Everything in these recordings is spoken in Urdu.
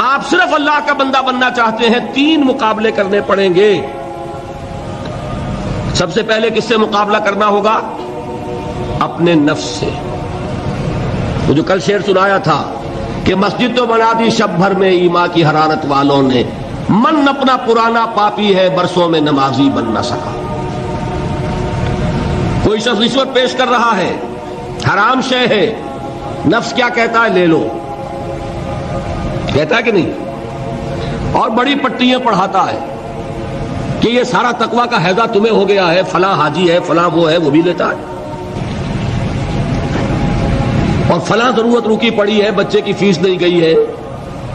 آپ صرف اللہ کا بندہ بننا چاہتے ہیں، 3 مقابلے کرنے پڑیں گے۔ سب سے پہلے کس سے مقابلہ کرنا ہوگا؟ اپنے نفس سے۔ وہ جو کل شعر سنایا تھا کہ مسجد تو بنا دی شب بھر میں ایمان کی حرارت والوں نے، من اپنا پرانا پاپی ہے برسوں میں نمازی بن نہ سکا۔ کوئی شخص رشوت پیش کر رہا ہے، حرام شے ہے، نفس کیا کہتا ہے؟ لے لو، کہتا ہے کہ نہیں؟ اور بڑی پٹیاں پڑھاتا ہے کہ یہ سارا تقویٰ کا حیضہ تمہیں ہو گیا ہے، فلاں حاجی ہے، فلاں وہ ہے، وہ بھی لیتا ہے، اور فلاں ضرورت رکی پڑی ہے، بچے کی فیس نہیں گئی ہے،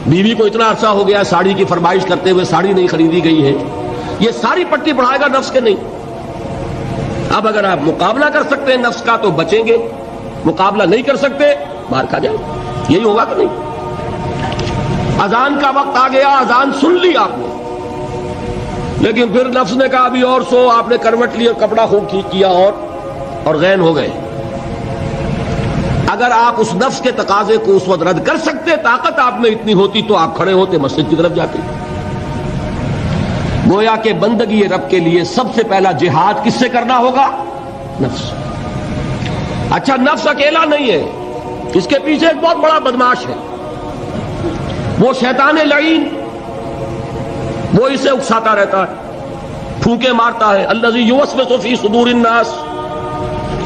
بیوی کو اتنا عرصہ ہو گیا ساڑی کی فرمائش کرتے ہوئے ساڑی نہیں خریدی گئی ہے، یہ ساری پٹی پڑھائے گا نفس کے نہیں۔ اب اگر آپ مقابلہ کر سکتے ہیں نفس کا تو بچیں گے، مقابلہ نہیں کر سکتے باہر کھا جائیں، یہی ہوگا کہ نہیں؟ اذان کا وقت آ گیا، اذان سن لی آپ نے، لیکن پھر نفس نے کہا ابھی اور سو، آپ نے کروٹ لی اور کپڑا خوب ٹھیک کیا اور غین ہو گئے۔ اگر آپ اس نفس کے تقاضے کو اس وقت رد کر سکتے، طاقت آپ میں اتنی ہوتی تو آپ کھڑے ہوتے مسجد کی طرف جاتے۔ گویا کہ بندگی رب کے لیے سب سے پہلا جہاد کس سے کرنا ہوگا؟ نفس۔ اچھا، نفس اکیلا نہیں ہے، اس کے پیچھے ایک بہت بڑا بدماش ہے، وہ شیطان لعین، وہ اسے اکساتا رہتا ہے، پھونکے مارتا ہے، الذی یوسوس فی صدور الناس،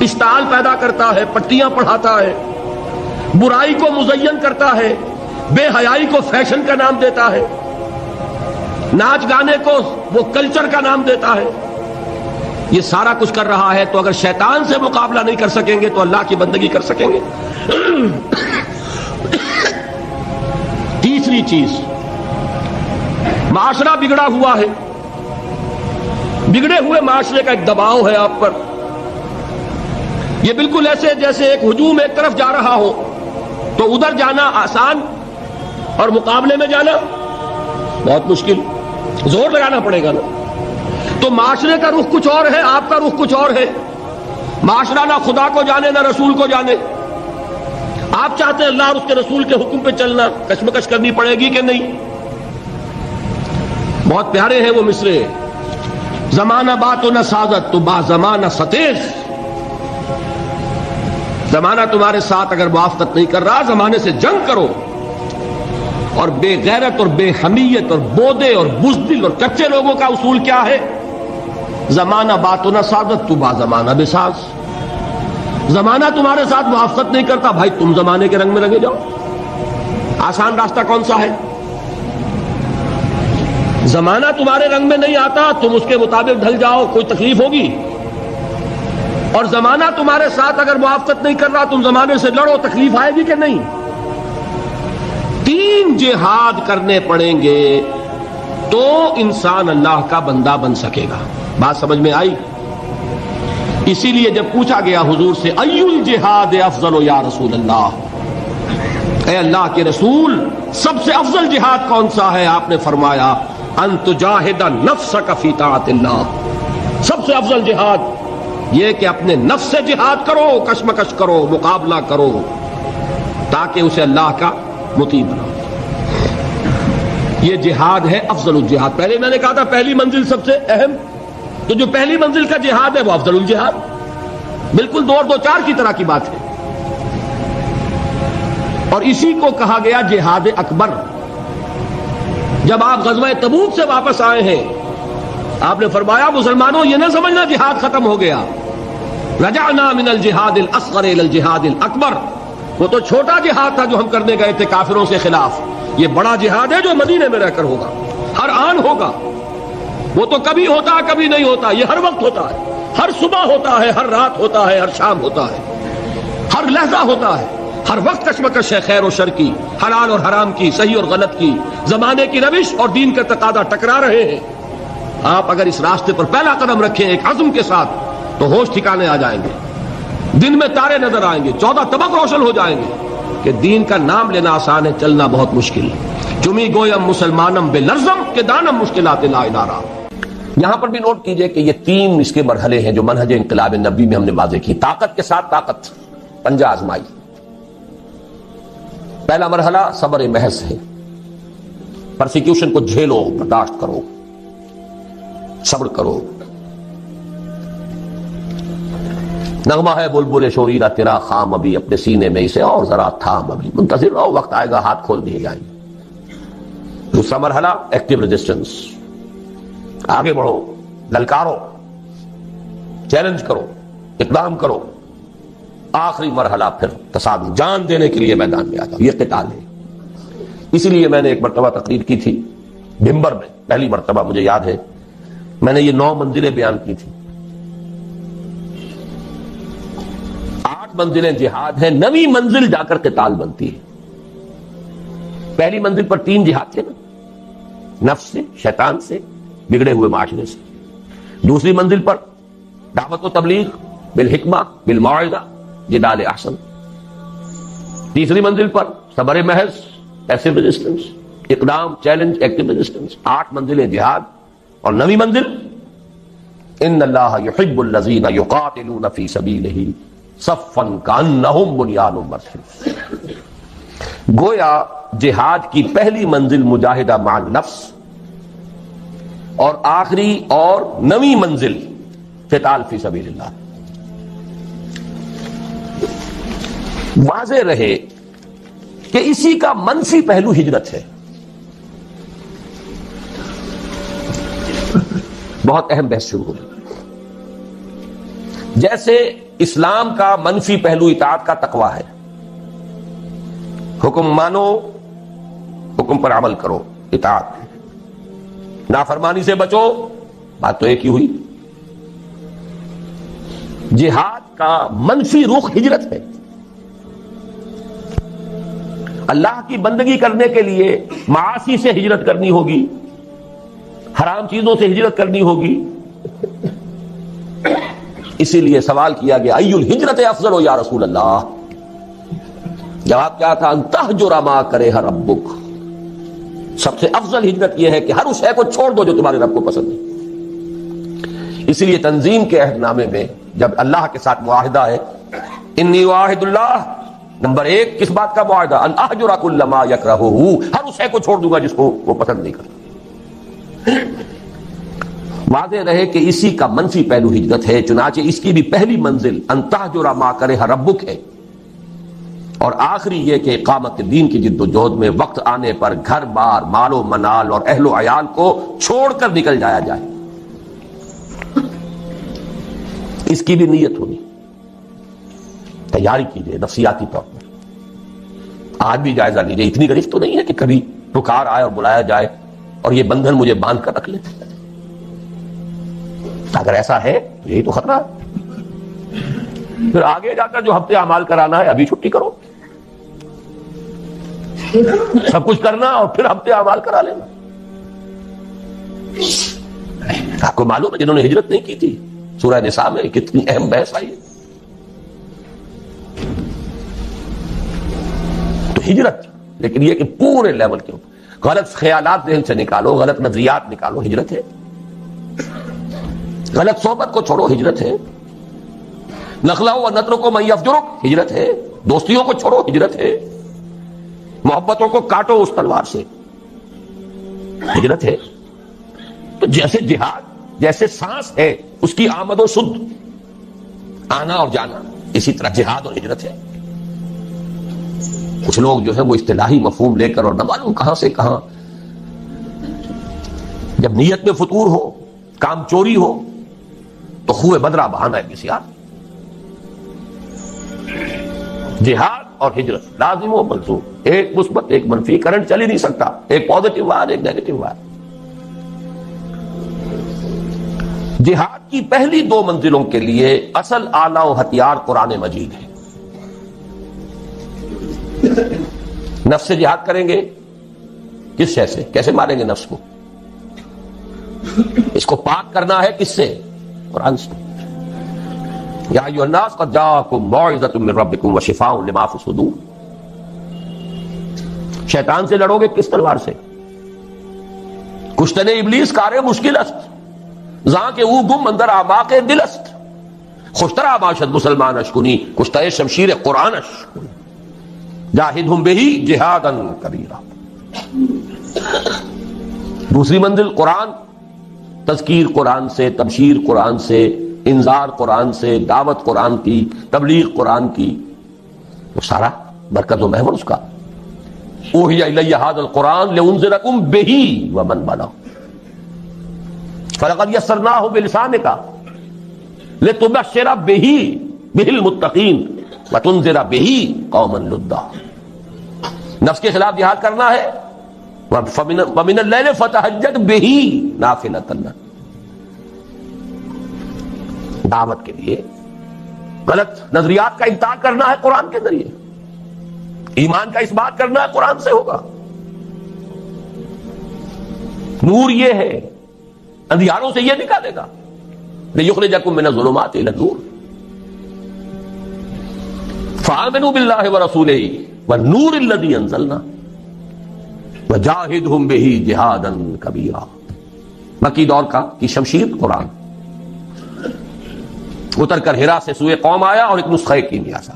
اشتعال پیدا کرتا ہے، پٹیاں پڑھاتا ہے، برائی کو مزین کرتا ہے، بے حیائی کو فیشن کا نام دیتا ہے، ناچ گانے کو وہ کلچر کا نام دیتا ہے، یہ سارا کچھ کر رہا ہے۔ تو اگر شیطان سے مقابلہ نہیں کر سکیں گے تو اللہ کی بندگی کر سکیں گے؟ تیسری چیز، معاشرہ بگڑا ہوا ہے، بگڑے ہوئے معاشرے کا ایک دباؤ ہے آپ پر، یہ بالکل ایسے جیسے ایک ہجوم ایک طرف جا رہا ہو تو ادھر جانا آسان اور مقابلے میں جانا بہت مشکل، زور لگانا پڑے گا نا۔ تو معاشرے کا رخ کچھ اور ہے، آپ کا رخ کچھ اور ہے، معاشرہ نہ خدا کو جانے نہ رسول کو جانے، آپ چاہتے ہیں اللہ اور اس کے رسول کے حکم پہ چلنا، کشمکش کرنی پڑے گی کہ نہیں؟ بہت پیارے ہیں وہ مصرے، زمانہ بات و نہ سازت تو با زمانہ ستیز، زمانہ تمہارے ساتھ اگر موافقت نہیں کر رہا، زمانے سے جنگ کرو۔ اور بے غیرت اور بے حمیت اور بودے اور بزدل اور کچے لوگوں کا اصول کیا ہے؟ زمانہ بات و نہ سازت تو با زمانہ بے ساز، زمانہ تمہارے ساتھ موافقت نہیں کرتا، بھائی تم زمانے کے رنگ میں رنگے جاؤ۔ آسان راستہ کون سا ہے؟ زمانہ تمہارے رنگ میں نہیں آتا، تم اس کے مطابق ڈھل جاؤ، کوئی تکلیف ہوگی؟ اور زمانہ تمہارے ساتھ اگر موافقت نہیں کر رہا، تم زمانے سے لڑو، تکلیف آئے گی کہ نہیں؟ 3 جہاد کرنے پڑیں گے تو انسان اللہ کا بندہ بن سکے گا۔ بات سمجھ میں آئی؟ اسی لیے جب پوچھا گیا حضور سے ای الجہاد افضل یا رسول اللہ، اے اللہ کے رسول سب سے افضل جہاد کون سا ہے؟ آپ نے فرمایا ان تجاہد نفسک فی طاعت اللہ، سب سے افضل جہاد یہ کہ اپنے نفس سے جہاد کرو، کشمکش کرو، مقابلہ کرو، تاکہ اسے اللہ کا مطیع بناؤ۔ یہ جہاد ہے افضل الجہاد۔ پہلے میں نے کہا تھا پہلی منزل سب سے اہم، تو جو پہلی منزل کا جہاد ہے وہ افضل الجہاد، بالکل 2 اور 2 4 کی طرح کی بات ہے۔ اور اسی کو کہا گیا جہاد اکبر۔ جب آپ غزوہ تبوک سے واپس آئے ہیں، آپ نے فرمایا مسلمانوں یہ نہ سمجھنا جہاد ختم ہو گیا، رجعنا من الجہاد الاصغر الى الجہاد الاکبر، وہ تو چھوٹا جہاد تھا جو ہم کرنے گئے تھے کافروں کے خلاف، یہ بڑا جہاد ہے جو مدینے میں رہ کر ہوگا، ہر آن ہوگا، وہ تو کبھی ہوتا ہے کبھی نہیں ہوتا، یہ ہر وقت ہوتا ہے، ہر صبح ہوتا ہے، ہر رات ہوتا ہے، ہر شام ہوتا ہے، ہر لحظہ ہوتا ہے، ہر وقت کشمکش ہے خیر و شر کی، حلال اور حرام کی، صحیح اور غلط کی، زمانے کی روش اور دین کا تقاضا ٹکرا رہے ہیں۔ آپ اگر اس راستے پر پہلا قدم رکھیں ایک عزم کے ساتھ تو ہوش ٹھکانے آ جائیں گے، دن میں تارے نظر آئیں گے، 14 طبق روشن ہو جائیں گے کہ دین کا نام لینا آسان ہے، چلنا بہت مشکل ہے۔ چمی گویم مسلمانم بے لرزم کہ دانم مشکلات لا ادارہ۔ یہاں پر بھی نوٹ کیجئے کہ یہ 3 اس کے مرحلے ہیں جو منہج انقلاب نبی میں ہم نے واضح کی۔ طاقت کے ساتھ طاقت، پنجہ آزمائی۔ پہلا مرحلہ صبر محض ہے، پرسیکیوشن کو جھیلو، برداشت کرو، صبر کرو. نغمہ ہے بلبل شوریرہ تیرا خام ابھی، اپنے سینے میں اسے اور ذرا تھام ابھی، منتظر رہو، وقت آئے گا ہاتھ کھول دیے جائیں گے. دوسرا مرحلہ ایکٹیو ریزسٹنس، آگے بڑھو، للکارو، چیلنج کرو، اقدام کرو. آخری مرحلہ پھر تصادم، جان دینے کے لیے میدان میں آ جاؤ. یہ قتال ہے. اسی لیے میں نے ایک مرتبہ تقریر کی تھی بھمبر میں، پہلی مرتبہ مجھے یاد ہے، میں نے یہ 9 منزلیں بیان کی تھی. 8 منزلیں جہاد ہیں، 9ویں منزل جا کر قتال بنتی ہے. پہلی منزل پر 3 جہاد تھے نا، نفس سے، شیطان سے، بگڑے ہوئے معاشرے سے. دوسری منزل پر دعوت و تبلیغ بالحکمہ بالموعظہ جدال احسن. تیسری منزل پر صبر محض، پیسو ریزسٹنس، اقدام، چیلنج، ایکٹیو ریزسٹنس. 8 منزلیں جہاد. اور 9ویں منزل ان اللہ یحب الذین یقاتلون فی سبیلہ صفا کانہم بنیان مرصوص. گویا جہاد کی پہلی منزل مجاہدہ مع النفس، اور آخری اور 9ویں منزل قتال فی سبیل اللہ. واضح رہے کہ اسی کا منفی پہلو ہجرت ہے. بہت اہم بحث شروع ہوگی. جیسے اسلام کا منفی پہلو اطاعت کا تقوی ہے، حکم مانو، حکم پر عمل کرو، اطاعت. نافرمانی سے بچو، بات تو ایک ہی ہوئی. جہاد کا منفی رخ ہجرت ہے. اللہ کی بندگی کرنے کے لیے معاصی سے ہجرت کرنی ہوگی، حرام چیزوں سے ہجرت کرنی ہوگی. اسی لیے سوال کیا گیا ای الہجرت افضل یا رسول اللہ. جواب کیا تھا؟ ان تہجر ما کرہ ربک. سب سے افضل ہجرت یہ ہے کہ ہر اس شے کو چھوڑ دو جو تمہارے رب کو پسند ہے. اسی لیے تنظیم کے عہد نامے میں جب اللہ کے ساتھ معاہدہ ہے، انی واحد اللہ، نمبر 1 کس بات کا معاہدہ؟ ان اہجر کل ما یکرہہ، ہر اس شے کو چھوڑ دوں گا جس کو وہ پسند نہیں کرتا. واضح رہے کہ اسی کا منفی پہلو ہجرت ہے. چنانچہ اس کی بھی پہلی منزل ان تہجر ما کرہ ربک ہے، اور آخری یہ کہ اقامت دین کی جد و جہد میں وقت آنے پر گھر بار، مال و منال اور اہل و عیال کو چھوڑ کر نکل جایا جائے. اس کی بھی نیت ہونی، تیاری کیجیے نفسیاتی طور پر. آج بھی جائزہ لیجیے. اتنی گرفت تو نہیں ہے کہ کبھی پکار آئے اور بلایا جائے اور یہ بندھن مجھے باندھ کر رکھ لے. اگر ایسا ہے تو یہی تو خطرہ ہے. پھر آگے جا کر جو ہفتے اعمال کرانا ہے ابھی چھٹی کرو، سب کچھ کرنا اور پھر ہفتے اعمال کرا لینا. آپ کو معلوم ہے جنہوں نے ہجرت نہیں کی تھی، سورہ نساء میں کتنی اہم بحث آئی ہے. تو ہجرت، لیکن یہ کہ پورے لیول کے اوپر غلط خیالات ذہن سے نکالو، غلط نظریات نکالو، ہجرت ہے. غلط صحبت کو چھوڑو، ہجرت ہے. نخلہ و نترکو من یفجرک، ہجرت ہے. دوستیوں کو چھوڑو، ہجرت ہے. محبتوں کو کاٹو اس تلوار سے، ہجرت ہے. تو جیسے جہاد، جیسے سانس ہے اس کی آمد و شد، آنا اور جانا، اسی طرح جہاد اور ہجرت ہے. کچھ لوگ جو ہے وہ اصطلاحی مفہوم لے کر اور نہ معلوم کہاں سے کہاں، جب نیت میں فتور ہو، کام چوری ہو تو خوہ بدرہ بہانا ہے کسی یار. جہاد اور ہجرت لازم و ملزوم، ایک مثبت ایک منفی، کرنٹ چل ہی نہیں سکتا. ایک پازیٹو وائر، ایک نیگیٹو وائر. جہاد کی پہلی 2 منزلوں کے لیے اصل آلہ و ہتھیار قرآن مجید ہے. نفس سے جہاد کریں گے، کس شے سے؟ کیسے ماریں گے نفس کو؟ اس کو پاک کرنا ہے کس سے؟ قرآن سے. یا ایھا الناس قد جاءکم موعظۃ من ربکم وشفاء لما فی الصدور. شیطان سے لڑو گے کس تلوار سے؟ کشتن ابلیس کار مشکل است، زاں کہ او گم اندر اعماق دل است. خوشترا باشد مسلمان اشکنی، کشتہ شمشیر قرآن اشکنی. جاہدہم بہ جہادا کبیرا. دوسری منزل قرآن، تذکیر قرآن سے، تبشیر قرآن سے، انذار قرآن سے، دعوت قرآن کی، تبلیغ قرآن کی، وہ سارا برکت و محور اس کا. اوحی الی ھذا القرآن لانذرکم بہ ومن بلغ فلقد یسرناہ بلسانک لتبشر بہ المتقین وتنذر بہ قوما لدا. نفس کے خلاف جہاد کرنا ہے، ومن اللیل فتہجد بہ نافلۃ لک. دعوت کے لیے غلط نظریات کا ابطال کرنا ہے قرآن کے ذریعے، ایمان کا اس بات کرنا ہے قرآن سے ہوگا. نور یہ ہے، اندھیاروں سے یہ نکالے گا. لِيُخْرِجَكُم مِّنَ الظُّلُمَاتِ إِلَى النُّورِ فَآمِنُوا بِاللَّهِ وَرَسُولِهِ وَالنُّورِ الَّذِي أَنزَلْنَا وَجَاهِدْهُمْ بِهِ جِهَادًا كَبِيرًا. مکی دور کی شمشیر قرآن اتر کر ہرا سے سوئے قوم آیا اور ایک نسخہ کیمیا سا.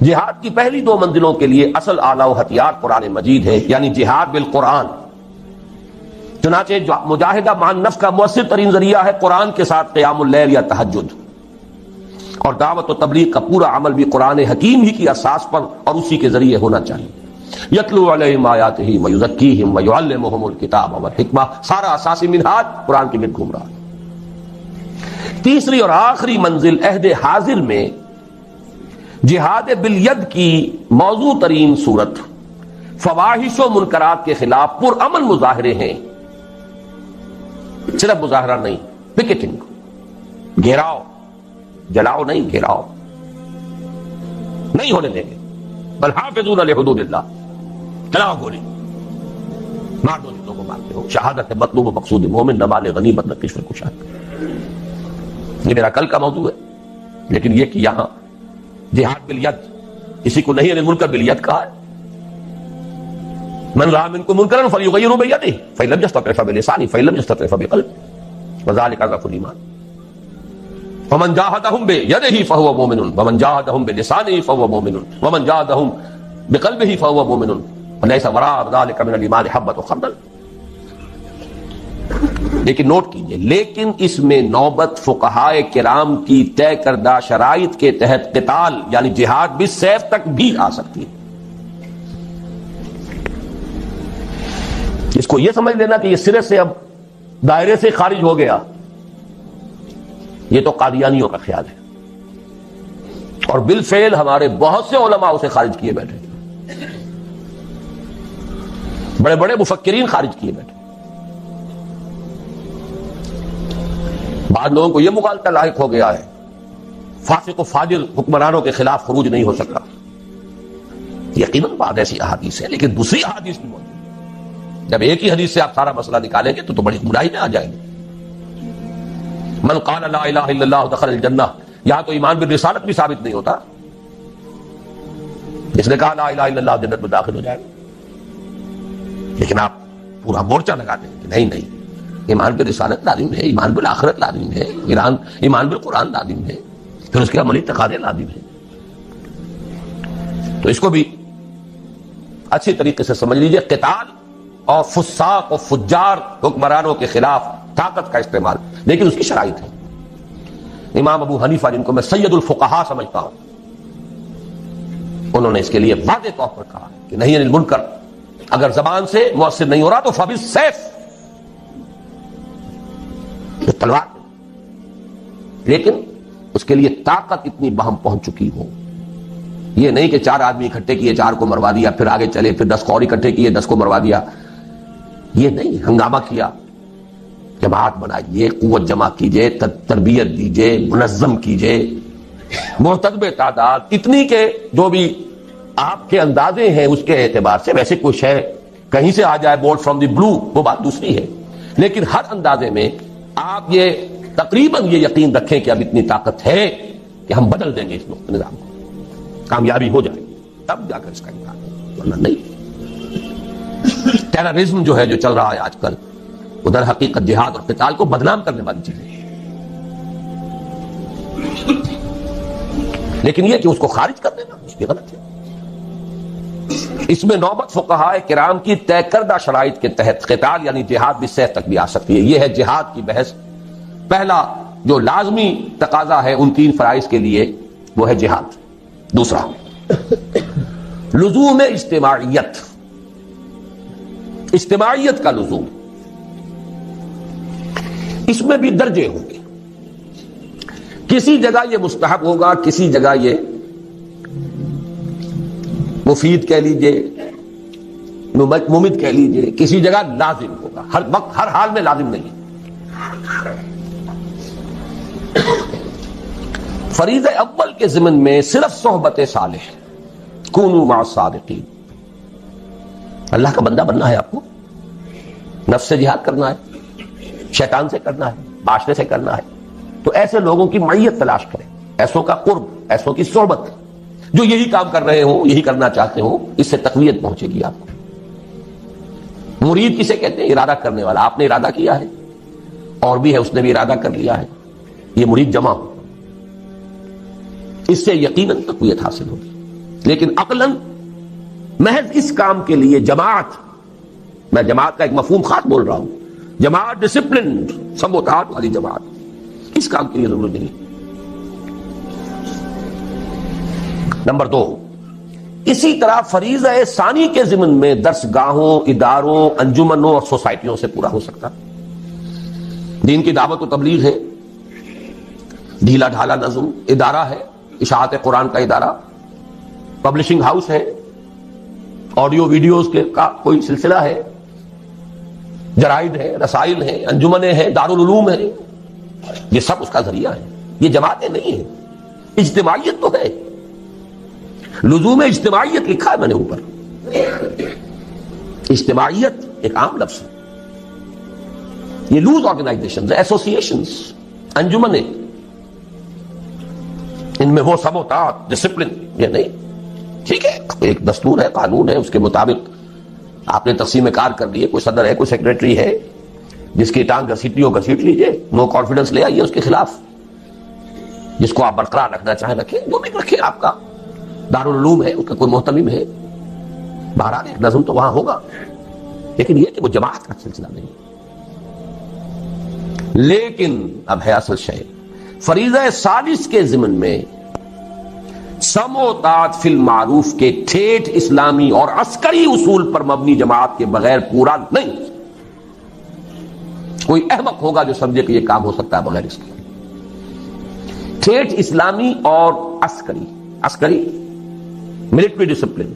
جہاد کی پہلی دو منزلوں کے لیے اصل آلہ و ہتھیار قرآن مجید ہے، یعنی جہاد بالقرآن. چنانچہ مجاہدہ مان نفس کا مؤثر ترین ذریعہ ہے قرآن کے ساتھ قیام اللیل یا تہجد، اور دعوت و تبلیغ کا پورا عمل بھی قرآن حکیم ہی کی اساس پر اور اسی کے ذریعے ہونا چاہیے. یتلو علیہم آیاتہ ویزکیہم ویعلمہم الکتاب والحکمہ، سارا اساسی منہاج قرآن کے گرد گھوم رہا ہے. تیسری اور آخری منزل عہد حاضر میں جہاد بالید کی موضوع ترین صورت فواحش و منکرات کے خلاف پرامن مظاہرے ہیں. صرف مظاہرہ نہیں، پکیٹنگ، گھیراؤ، جلاؤ نہیں، گھیراؤ نہیں ہونے دیں گے. بل حافظون لحدود اللہ، چلاؤ گولی، مار دو جتوں کو مارتے ہو. شہادت مطلوب و مقصود مومن، نہ مال غنیمت نہ کشف کشاد. یہ میرا کل کا موضوع ہے، لیکن یہ کہ یہاں جہاد بالید، کسی کو نہیں المنکر بالید کہا ہے. من رأى منكم منكرا فليغيره بيده فإن لم يستطع فبلسانه فإن لم يستطع فبقلبه وذلك ضعف الإيمان. ومن جاهدهم بيده فهو مؤمن ومن جاهدهم بلسانه فهو مؤمن ومن جاهدهم بقلبه فهو مؤمن وليس وراء ذلك من الإيمان حبة خردل. لیکن نوٹ کیجئے، لیکن اس میں نوبت فقہائے کرام کی طے کردہ شرائط کے تحت قتال یعنی جہاد بالسیف تک بھی آ سکتی ہے. اس کو یہ سمجھ لینا کہ یہ سرے سے اب دائرے سے خارج ہو گیا، یہ تو قادیانیوں کا خیال ہے، اور بالفعل ہمارے بہت سے علماء اسے خارج کیے بیٹھے، بڑے بڑے مفکرین خارج کیے بیٹھے. بعض لوگوں کو یہ مغالطہ لاحق ہو گیا ہے فاسق و فاجر حکمرانوں کے خلاف خروج نہیں ہو سکتا. یقیناً بعض ایسی احادیث ہے، لیکن دوسری احادیث بھی موجود ہے. جب ایک ہی حدیث سے آپ سارا مسئلہ نکالیں گے تو بڑی گمراہی میں آ جائیں گے. من قال لا الہ الا اللہ دخل الجنہ، یہاں تو ایمان بالرسالت بھی ثابت نہیں ہوتا. جس نے کہا لا الہ الا اللہ جنت میں داخل ہو جائے گا، لیکن آپ پورا مورچہ لگا دیں کہ نہیں نہیں، ایمان بالرسالت لازم ہے، ایمان بالآخرت لازم ہے، ایمان بالقرآن لازم ہے، پھر اس کے عملی تقاضے لازم ہیں. تو اس کو بھی اچھی طریقے سے سمجھ لیجئے. قتال اور فساق و فجار حکمرانوں کے خلاف طاقت کا استعمال، لیکن اس کی شرائط ہے. امام ابو حنیفہ جن کو میں سید الفقہاء سمجھتا ہوں، انہوں نے اس کے لیے واضح طور پر کہا کہ نہیں المنکر اگر زبان سے مؤثر نہیں ہو رہا تو فبالسیف، تلوار، لیکن اس کے لیے طاقت اتنی بہم پہنچ چکی ہو. یہ نہیں کہ 4 آدمی اکٹھے کیے 4 کو مروا دیا، پھر آگے چلے، پھر 10 کو اور اکٹھے کیے 10 کو مروا دیا. یہ نہیں، ہنگامہ کیا، جماعت بنائیے، قوت جمع کیجئے، تربیت دیجئے، منظم کیجئے، محتسب تعداد اتنی کہ جو بھی آپ کے اندازے ہیں اس کے اعتبار سے، ویسے کوئی شے کہیں سے آ جائے بورڈ فرام دی بلو وہ بات دوسری ہے، لیکن ہر اندازے میں آپ یہ تقریباً یہ یقین رکھیں کہ اب اتنی طاقت ہے کہ ہم بدل دیں گے اس نظام کو، کامیابی ہو جائے تب جا کر اس کا امکان ہے، ورنہ نہیں. ٹیررزم جو ہے جو چل رہا ہے آج کل، ادھر حقیقت جہاد اور قتال کو بدنام کرنے والی چیزیں ہیں، لیکن یہ کہ اس کو خارج کر دینا اس کی غلط ہے. اس میں نوبت فقہاء کرام کی طے کردہ شرائط کے تحت قتال یعنی جہاد بالسیف تک بھی آ سکتی ہے. یہ ہے جہاد کی بحث. پہلا جو لازمی تقاضا ہے ان 3 فرائض کے لیے وہ ہے جہاد. دوسرا لزوم اجتماعیت، اجتماعیت کا لزوم. اس میں بھی درجے ہوں گے. کسی جگہ یہ مستحب ہوگا، کسی جگہ یہ مفید کہہ لیجئے، ممد کہہ لیجئے، کسی جگہ لازم ہوگا. ہر وقت ہر حال میں لازم نہیں. فریضہ اول کے ضمن میں صرف صحبت صالح، کونوا مع الصادقین. اللہ کا بندہ بننا ہے آپ کو، نفس سے جہاد کرنا ہے، شیطان سے کرنا ہے، معاشرے سے کرنا ہے. تو ایسے لوگوں کی معیت تلاش کریں، ایسوں کا قرب، ایسوں کی صحبت جو یہی کام کر رہے ہوں، یہی کرنا چاہتے ہوں. اس سے تقویت پہنچے گی آپ کو. مرید کسے کہتے ہیں؟ ارادہ کرنے والا. آپ نے ارادہ کیا ہے اور بھی ہے، اس نے بھی ارادہ کر لیا ہے، یہ مرید جمع ہو. اس سے یقیناً تقویت حاصل ہوگی. لیکن عقلاً محض اس کام کے لیے جماعت، میں جماعت کا ایک مفہوم خاص بول رہا ہوں، جماعت ڈسپلنڈ سموتات والی جماعت، اس کام کے لیے ضرورت نہیں. نمبر 2، اسی طرح فریضہ ثانی کے ضمن میں درس گاہوں، اداروں، انجمنوں اور سوسائٹیوں سے پورا ہو سکتا. دین کی دعوت و تبلیغ ہے، ڈھیلا ڈھالا نظم ادارہ ہے، اشاعت قرآن کا ادارہ، پبلشنگ ہاؤس ہے، آڈیو ویڈیوز کے کا کوئی سلسلہ ہے، جرائد ہے، رسائل ہیں، انجمنیں ہیں، دارالعلوم ہیں. یہ سب اس کا ذریعہ ہے. یہ جماعتیں نہیں ہیں. اجتماعیت تو ہے. لزوم اجتماعیت لکھا ہے میں نے اوپر. اجتماعیت ایک عام لفظ ہے. یہ لوز آرگنائزیشنز، ایسوسیشنز، انجمنیں، ان میں وہ سموتات، ڈسپلن یہ نہیں. ٹھیک ہے، ایک دستور ہے، قانون ہے، اس کے مطابق آپ نے تقسیم کار کر لیے. کوئی صدر ہے، کوئی سیکریٹری ہے، جس کی ٹانگ گھسیٹنی ہو گھسیٹ لیجئے، نو کانفیڈنس لے آئیے اس کے خلاف. جس کو آپ برقرار رکھنا چاہیں رکھیں، جو بھی رکھیں. آپ کا دارالعلوم ہے، اس کا کوئی محتمم ہے، بہرحال ایک نظم تو وہاں ہوگا. لیکن یہ کہ وہ جماعت کا سلسلہ نہیں. لیکن اب ہے اصل شے، فریضہ ثالث کے ضمن میں سم و طاعت فی المعروف کے ٹھیٹھ اسلامی اور عسکری اصول پر مبنی جماعت کے بغیر پورا نہیں. کوئی احمق ہوگا جو سمجھے کہ یہ کام ہو سکتا ہے بغیر اس کے. ٹھیٹھ اسلامی اور عسکری ملٹری ڈسپلن.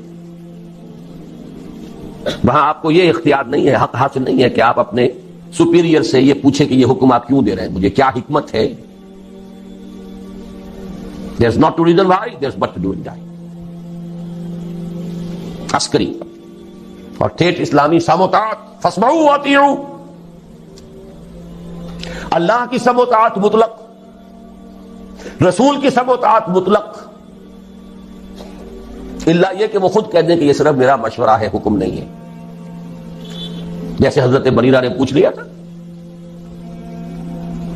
وہاں آپ کو یہ اختیار نہیں ہے، حق حاصل نہیں ہے کہ آپ اپنے سپیریئر سے یہ پوچھیں کہ یہ حکم آپ کیوں دے رہے ہیں، مجھے کیا حکمت ہے. There's not to reason why, there's but to do and die. عسکری اور ٹھیٹھ اسلامی سموتات، فاسمعوا واطیعوا. اللہ کی سموتات مطلق، رسول کی سموتات مطلق، الا یہ کہ وہ خود کہہ دیں کہ یہ صرف میرا مشورہ ہے، حکم نہیں ہے. جیسے حضرت بریرہ نے پوچھ لیا تھا.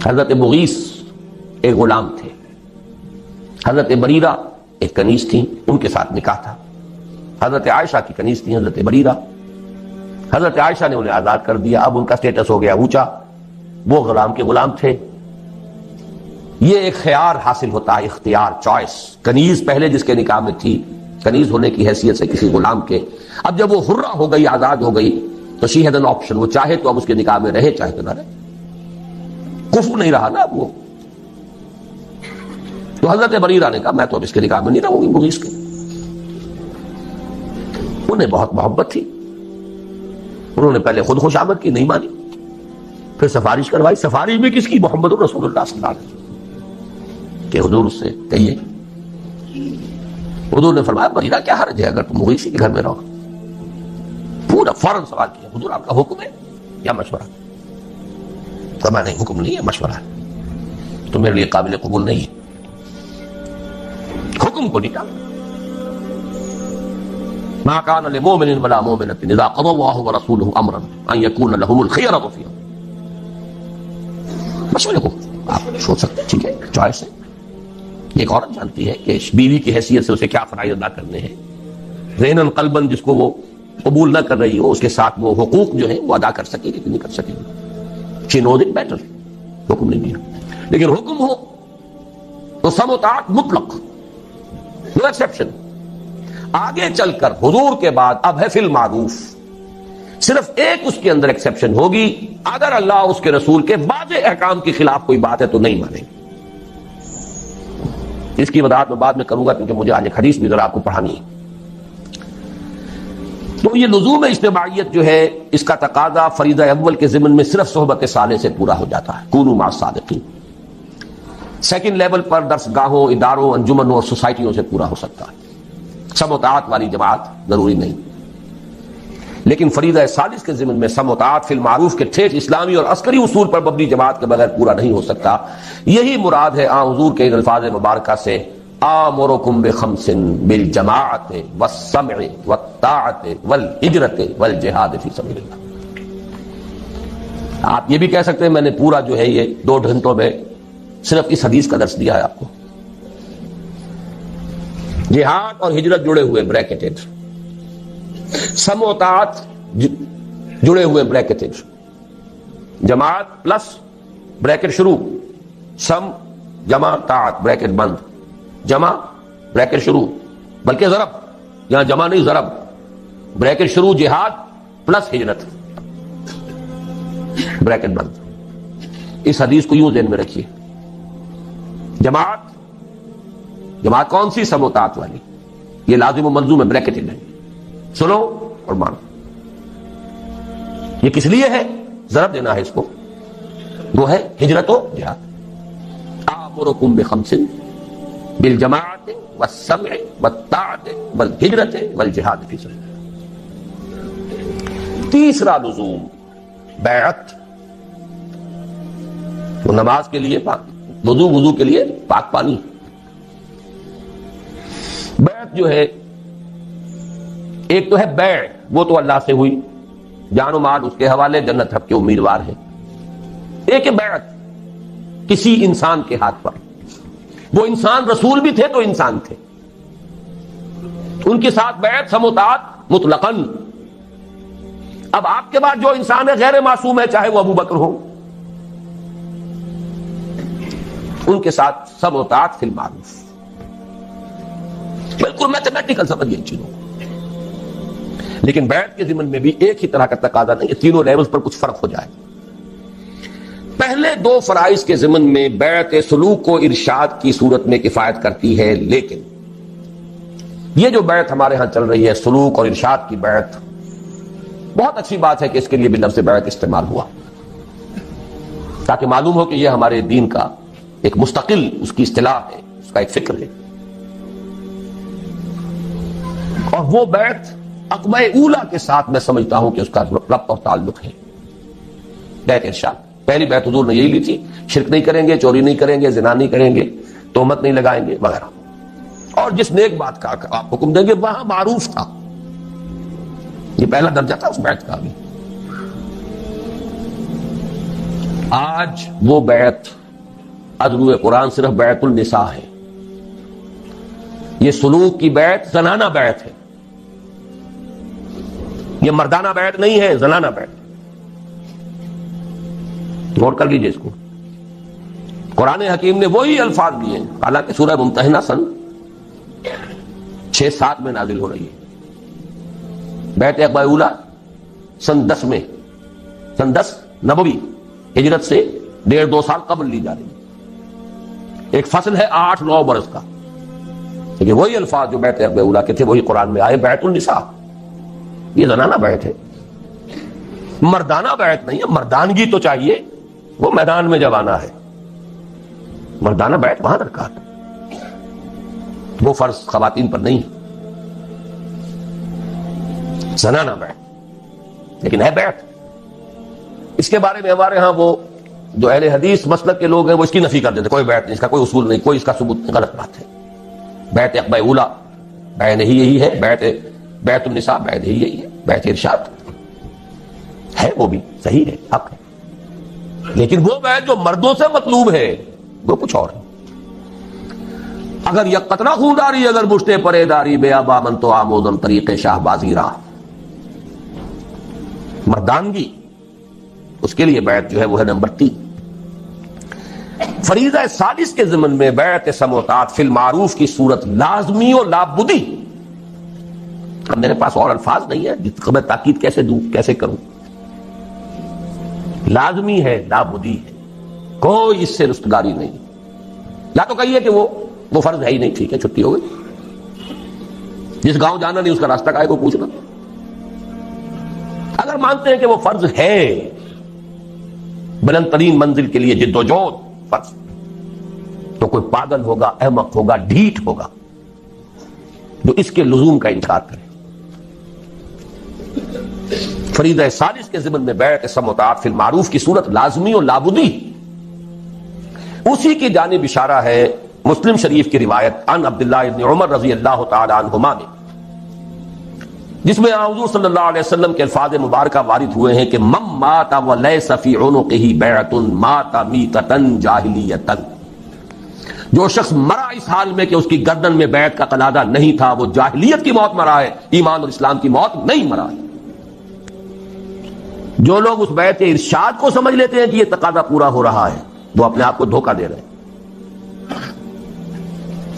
حضرت مغیث ایک غلام تھے، حضرت بریرہ ایک کنیز تھیں، ان کے ساتھ نکاح تھا. حضرت عائشہ کی کنیز تھی حضرت بریرہ. حضرت عائشہ نے انہیں آزاد کر دیا. اب ان کا سٹیٹس ہو گیا اونچا، وہ غلام کے غلام تھے. یہ ایک خیار حاصل ہوتا ہے، اختیار، چوائس. کنیز پہلے جس کے نکاح میں تھی، کنیز ہونے کی حیثیت سے کسی غلام کے، اب جب وہ حرہ ہو گئی، آزاد ہو گئی، تو شی ہیڈ این آپشن. وہ چاہے تو اب اس کے نکاح میں رہے، چاہے تو نہ رہے. کفر نہیں رہا نا اب وہ. تو حضرت بریرہ نے کہا میں تو اب اس کے نکاح میں نہیں رہوں گی مغیث کے. انہیں بہت محبت تھی. انہوں نے پہلے خود خوشامد کی، نہیں مانی. پھر سفارش کروائی. سفارش بھی کس کی؟ محمد رسول اللہ صلی اللہ علیہ وسلم کہ حضور اس سے کہیے. حضور نے فرمایا بریرہ کیا حرج ہے اگر تم مغیث کے گھر میں رہو. پورا فوراً سوال کیا، حضور آپ کا حکم ہے یا مشورہ؟ فرمایا نہیں، حکم نہیں ہے، مشورہ ہے، تو میرے لیے قابل قبول نہیں ہے. حکم کو نہیں ٹالا. ما كان لمؤمن ولا مؤمنة اذا قضى الله ورسوله امرا ان يكون لهم الخيرة فيهم. مشورے کو آپ سوچ سکتے ہیں، ٹھیک ہے، چوائس ہے. ایک عورت جانتی ہے کہ بیوی کی حیثیت سے اسے کیا فرائض ادا کرنے ہیں. ذہناً قلباً جس کو وہ قبول نہ کر رہی ہو، اس کے ساتھ وہ حقوق جو ہیں وہ ادا کر سکے گی کہ نہیں کر سکے گی. شی نوز اٹ بیٹر. حکم نہیں دیا، لیکن حکم ہو تو سم و طاعت مطلق، نو ایکسیپشن. آگے چل کر حضور کے بعد اب ہے فی المعروف، صرف ایک اس کے اندر ایکسیپشن ہوگی، اگر اللہ اس کے رسول کے واضح احکام کے خلاف کوئی بات ہے تو نہیں مانیں گے. اس کی وضاحت میں بعد میں کروں گا کیونکہ مجھے آج ایک حدیث بھی ذرا آپ کو پڑھانی ہے. تو یہ لزوم اجتماعیت جو ہے، اس کا تقاضا فریضہ اول کے ضمن میں صرف صحبت صالح سے پورا ہو جاتا ہے، کونوا مع الصادقین. سیکنڈ لیول پر درس گاہوں، اداروں، انجمنوں اور سوسائٹیوں سے پورا ہو سکتا ہے. سم و طاعت والی جماعت ضروری نہیں، لیکن فریضہ ثالث کے ضمن میں سم و طاعت فی المعروف کے ٹھیک اسلامی اور عسکری اصول پر مبنی جماعت کے بغیر پورا نہیں ہو سکتا. یہی مراد ہے حضور کے ان الفاظ مبارکہ سے، آمرکم بخمس بالجماعت والسمع والطاعت والہجرت والجہاد فی سبیل اللہ. آپ یہ بھی کہہ سکتے ہیں میں نے پورا جو ہے یہ 2 گھنٹوں میں صرف اس حدیث کا درس دیا ہے آپ کو. جہاد اور ہجرت جڑے ہوئے بریکٹڈ، سم و طاعت جڑے ہوئے بریکٹڈ، جماعت پلس بریکٹ شروع، سم جمع طاعت بریکٹ بند، جمع بریکٹ شروع، بلکہ ضرب، یہاں جمع نہیں ضرب، بریکٹ شروع جہاد پلس ہجرت بریکٹ بند. اس حدیث کو یوں ذہن میں رکھیے. جماعت کون سی؟ سم و طاعت والی. یہ لازم و ملزوم ہے، بریکٹڈ ہے، سنو اور مانو. یہ کس لیے ہے؟ ضرب دینا ہے اس کو، وہ ہے ہجرت و جہاد. آمرکم بخمس بالجماعت والسمع والطاعت والہجرت والجہاد فی سبیل اللہ. تیسرا لزوم بیعت. تو نماز کے لیے وضو کے لیے پاک پانی. بیعت جو ہے، ایک تو ہے بیع، وہ تو اللہ سے ہوئی، جان و مال اس کے حوالے، جنت ہم کے امیدوار ہیں. ایک ہے بیعت کسی انسان کے ہاتھ پر. وہ انسان رسول بھی تھے تو انسان تھے، ان کے ساتھ بیعت سم و طاعت مطلقاً. اب آپ کے بعد جو انسان ہے غیر معصوم ہے، چاہے وہ ابو بکر ہو، ان کے ساتھ سم و طاعت فی المعروف. بالکل میتھمیٹیکل سمجھیے ان چیزوں کو. لیکن بیعت کے ضمن میں بھی ایک ہی طرح کا تقاضا نہیں ہے، تینوں لیولز پر کچھ فرق ہو جائے. پہلے 2 فرائض کے ضمن میں بیعت سلوک و ارشاد کی صورت میں کفایت کرتی ہے، لیکن یہ جو بیعت ہمارے ہاں چل رہی ہے، سلوک اور ارشاد کی بیعت، بہت اچھی بات ہے کہ اس کے لیے بھی لفظ بیعت استعمال ہوا، تاکہ معلوم ہو کہ یہ ہمارے دین کا ایک مستقل اس کی اصطلاح ہے، اس کا ایک فکر ہے. اور وہ بیعت عقبہ اولا کے ساتھ میں سمجھتا ہوں کہ اس کا ربط اور تعلق ہے. بیعت ارشاد، پہلی بیعت حضور نے یہی لی تھی، شرک نہیں کریں گے، چوری نہیں کریں گے، زنا نہیں کریں گے، تہمت نہیں لگائیں گے وغیرہ. اور جس نیک بات کا آپ حکم دیں گے وہاں معروف تھا. یہ پہلا درجہ تھا اس بیعت کا. بھی آج وہ بیعت ادرو قرآن صرف بیعت النساء ہے. یہ سلوک کی بیعت زنانہ بیعت ہے، یہ مردانہ بیعت نہیں ہے، زنانہ بیعت. نوٹ کر لیجئے اس کو. قرآن حکیم نے وہی الفاظ دیے، حالانکہ سورہ ممتحنہ سن 6-7 میں نازل ہو رہی ہے. بیعت عقبہ اولا سن 10 میں، سن 10 نبوی، ہجرت سے 1.5-2 سال قبل لی جا رہی ہے. ایک فصل ہے 8-9 برس کا، لیکن وہی الفاظ جو بیعت عقبہ اولا کے تھے وہی قرآن میں آئے. بیعت النساء، یہ زنانہ بیعت ہے، مردانہ بیعت نہیں ہے. مردانگی تو چاہیے، وہ میدان میں جب آنا ہے. مردانہ بیعت وہاں درکار ہے، وہ فرض خواتین پر نہیں. زنانہ بیعت لیکن ہے بیعت. اس کے بارے میں ہمارے ہاں وہ جو اہل حدیث مسلک کے لوگ ہیں وہ اس کی نفی کر دیتے، کوئی بیعت نہیں، اس کا کوئی اصول نہیں، کوئی اس کا ثبوت نہیں. غلط بات ہے. بیعت عقبہ اولا بیعت ہی یہی ہے، بیعت النساء بیعت ہی یہی ہے. بیعت ارشاد ہے، وہ بھی صحیح ہے، حق ہے، لیکن وہ بیعت جو مردوں سے مطلوب ہے وہ کچھ اور ہے. اگر یک قطرہ خونداری اگر مشتے پرے داری بے ابا من تو آمودم طریق شاہ بازی راہ. مردانگی اس کے لیے بیعت جو ہے وہ ہے نمبر 3. فریضہ سادس کے ضمن میں بیعت سموتات فی المعروف کی صورت لازمی و لابدی. اب میرے پاس اور الفاظ نہیں ہے جس کو میں تاکید کیسے دوں, کیسے کروں. لازمی ہے, لابدی ہے, کوئی اس سے رستگاری نہیں. یا تو کہیے کہ وہ فرض ہے ہی نہیں, ٹھیک ہے چھٹی ہو گئی. جس گاؤں جانا نہیں اس کا راستہ کا ہے کو پوچھنا. اگر مانتے ہیں کہ وہ فرض ہے, بلند ترین منزل کے لیے جد و جہد فرض, تو کوئی پاگل ہوگا, احمق ہوگا, ڈھیٹ ہوگا جو اس کے لزوم کا انکار کرے. فریضہ سادس کے ضمن میں بیعت سموتات فی المعروف کی صورت لازمی اور لابدی, اسی کی جانب اشارہ ہے مسلم شریف کی روایت عن عبداللہ ابن عمر رضی اللہ تعالی عنہما میں, جس میں حضور صلی اللہ علیہ وسلم کے الفاظ مبارکہ وارد ہوئے ہیں کہ من مات ولیس فی عنقہ بیعۃ مات میتۃ جاہلیۃ. جو شخص مرا اس حال میں کہ اس کی گردن میں بیعت کا قلادہ نہیں تھا, وہ جاہلیت کی موت مرا ہے, ایمان اور اسلام کی موت نہیں مرا ہے. جو لوگ اس بیعت ارشاد کو سمجھ لیتے ہیں کہ یہ تقاضا پورا ہو رہا ہے, وہ اپنے آپ کو دھوکہ دے رہے ہیں.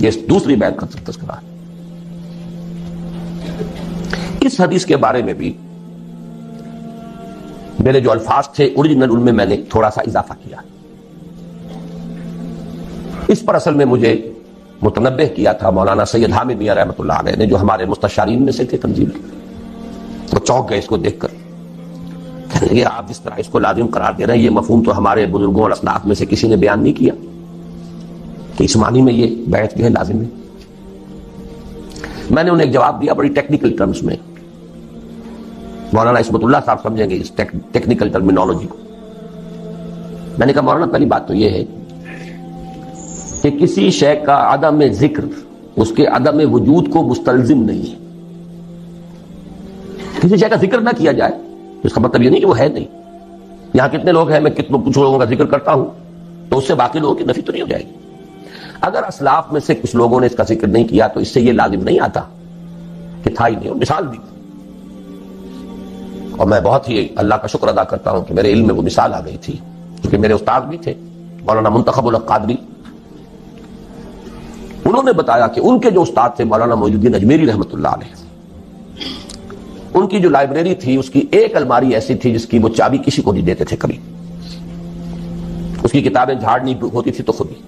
یہ دوسری بیعت کا تذکرہ ہے. اس حدیث کے بارے میں بھی میرے جو الفاظ تھے اوریجنل ان میں نے تھوڑا سا اضافہ کیا. اس پر اصل میں مجھے متنبہ کیا تھا مولانا سید حامد میاں رحمۃ اللہ علیہ نے, جو ہمارے مستشارین میں سے تھے تنظیم. وہ چونک گئے اس کو دیکھ کر, کہنے لگے آپ جس طرح اس کو لازم قرار دے رہے ہیں, یہ مفہوم تو ہمارے بزرگوں اور اسلاف میں سے کسی نے بیان نہیں کیا کہ اس معنی میں یہ بیعت جو ہے لازم ہے. میں نے انہیں ایک جواب دیا بڑی ٹیکنیکل ٹرمز میں. مولانا عصمت اللہ صاحب سمجھیں گے اس ٹیکنیکل ٹرمینالوجی کو. میں نے کہا مولانا پہلی بات تو یہ ہے کہ کسی شے کا عدم ذکر اس کے عدم وجود کو مستلزم نہیں ہے. کسی شے کا ذکر نہ کیا جائے تو اس کا مطلب یہ نہیں کہ وہ ہے نہیں. یہاں کتنے لوگ ہیں, میں کچھ لوگوں کا ذکر کرتا ہوں تو اس سے باقی لوگوں کی نفی تو نہیں ہو جائے گی. اگر اسلاف میں سے کچھ لوگوں نے اس کا ذکر نہیں کیا تو اس سے یہ لازم نہیں آتا کہ تھا ہی نہیں. اور مثال دی, اور میں بہت ہی اللہ کا شکر ادا کرتا ہوں کہ میرے علم میں وہ مثال آ گئی تھی, کیونکہ میرے استاد بھی تھے مولانا منتخب الحق قادری. انہوں نے بتایا کہ ان کے جو استاد تھے مولانا معید الدین اجمیری رحمۃ اللہ علیہ, ان کی جو لائبریری تھی اس کی ایک الماری ایسی تھی جس کی وہ چابی کسی کو نہیں دیتے تھے کبھی. اس کی کتابیں جھاڑنی ہوتی تھی تو خود ہی.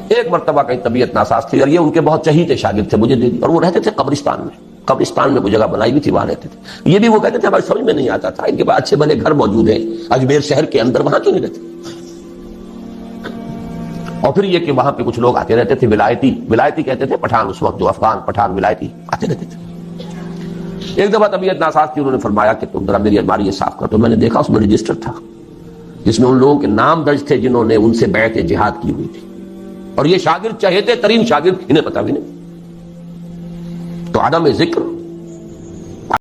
ایک مرتبہ کہیں طبیعت ناساز تھی اور یہ ان کے بہت چہیتے شاگرد تھے, مجھے دے دی. اور وہ رہتے تھے قبرستان میں. قبرستان میں وہ جگہ بنائی بھی تھی, وہاں رہتے تھے. یہ بھی وہ کہتے تھے ہماری سمجھ میں نہیں آتا تھا, ان کے پاس اچھے بھلے گھر موجود ہیں اجمیر شہر کے اندر, وہاں کیوں نہیں رہتے. اور پھر یہ کہ وہاں پہ کچھ لوگ آتے رہتے تھے, ولایتی کہتے تھے پٹھان, اس وقت جو افغان پٹھان ولایتی آتے رہتے تھے. ایک دفعہ طبیعت ناساز تھی, انہوں نے فرمایا کہ تم ذرا میری الماری یہ صاف کر. تو میں نے دیکھا اس میں رجسٹر تھا جس میں ان لوگوں کے نام درج تھے جنہوں نے ان سے بیعت جہاد کی ہوئی تھی. اور یہ شاگرد چہیتے ترین شاگرد, انہیں پتا بھی نہیں. تو عدم ذکر